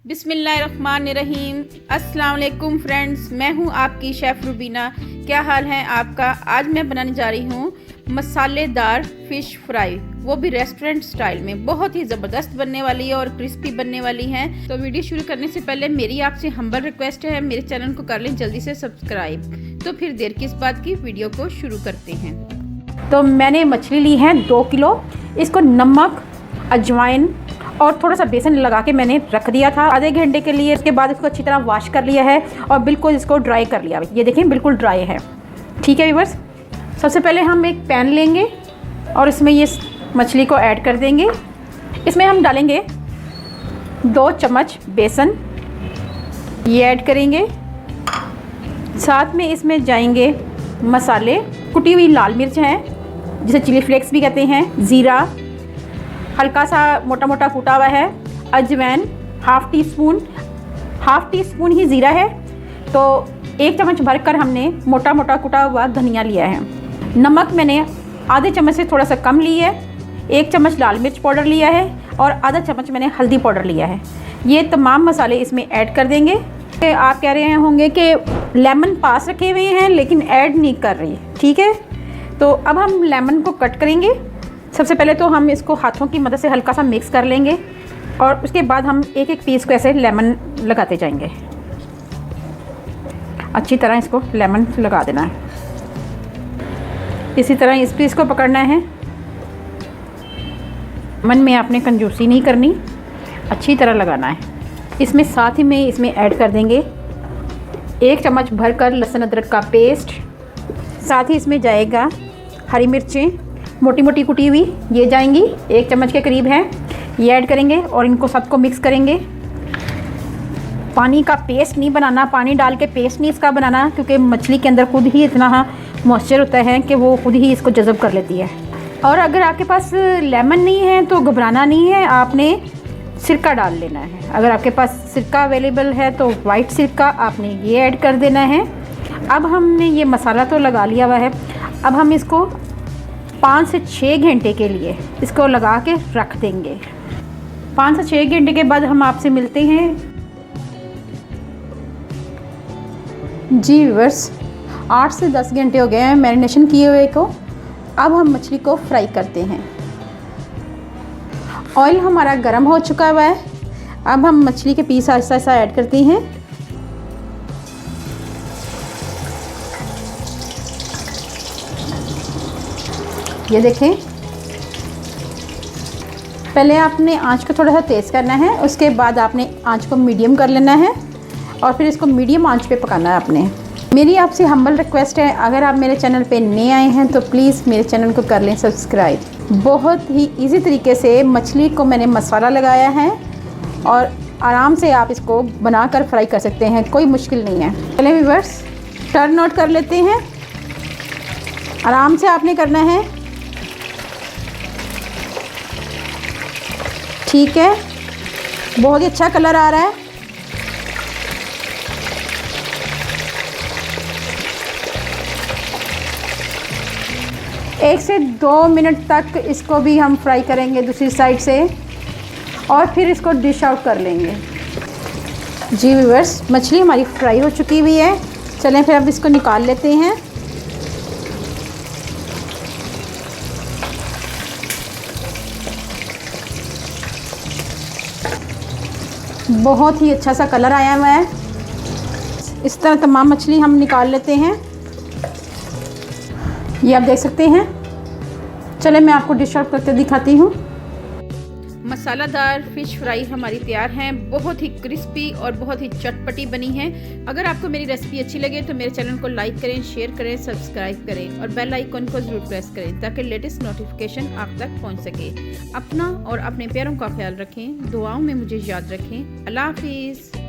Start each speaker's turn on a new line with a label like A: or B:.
A: बिस्मिल्लाहिर्रहमानिर्रहीम। अस्सलाम वालेकुम फ्रेंड्स, मैं हूं आपकी शेफ़ रुबीना। क्या हाल है आपका? आज मैं बनाने जा रही हूं मसालेदार फ़िश फ्राई, वो भी रेस्टोरेंट स्टाइल में। बहुत ही ज़बरदस्त बनने वाली है और क्रिस्पी बनने वाली है। तो वीडियो शुरू करने से पहले मेरी आपसे हम्बल रिक्वेस्ट है, मेरे चैनल को कर लें जल्दी से सब्सक्राइब। तो फिर देर किस बात की, वीडियो को शुरू करते हैं। तो मैंने मछली ली है 2 किलो। इसको नमक, अजवाइन और थोड़ा सा बेसन लगा के मैंने रख दिया था आधे घंटे के लिए। इसके बाद इसको अच्छी तरह वॉश कर लिया है और बिल्कुल इसको ड्राई कर लिया। ये देखें बिल्कुल ड्राई है। ठीक है व्यूअर्स, सबसे पहले हम एक पैन लेंगे और इसमें ये मछली को ऐड कर देंगे। इसमें हम डालेंगे 2 चम्मच बेसन, ये ऐड करेंगे। साथ में इसमें जाएंगे मसाले, कुटी हुई लाल मिर्च है जिसे चिली फ्लेक्स भी कहते हैं, ज़ीरा हल्का सा मोटा मोटा कूटा हुआ है, अजवाइन हाफ़ टी स्पून ही ज़ीरा है। तो 1 चम्मच भरकर हमने मोटा मोटा कूटा हुआ धनिया लिया है। नमक मैंने आधे चम्मच से थोड़ा सा कम ली है। 1 चम्मच लाल मिर्च पाउडर लिया है और आधा चम्मच मैंने हल्दी पाउडर लिया है। ये तमाम मसाले इसमें ऐड कर देंगे। आप कह रहे होंगे कि लेमन पास रखे हुए हैं लेकिन ऐड नहीं कर रही, ठीक है। तो अब हम लेमन को कट करेंगे। सबसे पहले तो हम इसको हाथों की मदद से हल्का सा मिक्स कर लेंगे और उसके बाद हम एक एक पीस को ऐसे लेमन लगाते जाएंगे। अच्छी तरह इसको लेमन लगा देना है। इसी तरह इस पीस को पकड़ना है। मन में आपने कंजूसी नहीं करनी, अच्छी तरह लगाना है। इसमें साथ ही में इसमें ऐड कर देंगे 1 चम्मच भरकर लहसुन अदरक का पेस्ट। साथ ही इसमें जाएगा हरी मिर्चें मोटी मोटी कुटी हुई, ये जाएंगी 1 चम्मच के करीब है, ये ऐड करेंगे और इनको सबको मिक्स करेंगे। पानी का पेस्ट नहीं बनाना, पानी डाल के पेस्ट नहीं इसका बनाना, क्योंकि मछली के अंदर खुद ही इतना मॉइस्चर होता है कि वो खुद ही इसको जज़ब कर लेती है। और अगर आपके पास लेमन नहीं है तो घबराना नहीं है, आपने सिरका डाल लेना है। अगर आपके पास सिरका अवेलेबल है तो वाइट सिरका आपने ये ऐड कर देना है। अब हमने ये मसाला तो लगा लिया हुआ है। अब हम इसको 5 से 6 घंटे के लिए इसको लगा के रख देंगे। 5 से 6 घंटे के बाद हम आपसे मिलते हैं। जी व्यूअर्स, 8 से 10 घंटे हो गए हैं मैरिनेशन किए हुए को। अब हम मछली को फ्राई करते हैं। ऑयल हमारा गर्म हो चुका हुआ है। अब हम मछली के पीस आहिस्ता आहिस्ता ऐड करते हैं। ये देखें, पहले आपने आंच को थोड़ा सा तेज़ करना है, उसके बाद आपने आंच को मीडियम कर लेना है और फिर इसको मीडियम आंच पे पकाना है आपने। मेरी आपसे हम्बल रिक्वेस्ट है, अगर आप मेरे चैनल पे नए आए हैं तो प्लीज़ मेरे चैनल को कर लें सब्सक्राइब। बहुत ही इजी तरीके से मछली को मैंने मसाला लगाया है और आराम से आप इसको बनाकर फ्राई कर सकते हैं, कोई मुश्किल नहीं है। चलिए व्यूअर्स, टर्न आउट कर लेते हैं। आराम से आपने करना है, ठीक है। बहुत ही अच्छा कलर आ रहा है। एक से 2 मिनट तक इसको भी हम फ्राई करेंगे दूसरी साइड से और फिर इसको डिश आउट कर लेंगे। जी व्यूअर्स, मछली हमारी फ्राई हो चुकी हुई है। चलें फिर अब इसको निकाल लेते हैं। बहुत ही अच्छा सा कलर आया हुआ है। इस तरह तमाम मछली हम निकाल लेते हैं। ये आप देख सकते हैं। चले मैं आपको डिश आउट करके दिखाती हूँ। मसालादार फ़िश फ्राई हमारी तैयार हैं। बहुत ही क्रिस्पी और बहुत ही चटपटी बनी है। अगर आपको मेरी रेसिपी अच्छी लगे तो मेरे चैनल को लाइक करें, शेयर करें, सब्सक्राइब करें और बेल आइकन को ज़रूर प्रेस करें ताकि लेटेस्ट नोटिफिकेशन आप तक पहुंच सके। अपना और अपने प्यारों का ख्याल रखें, दुआओं में मुझे याद रखें। अल्लाह हाफिज़।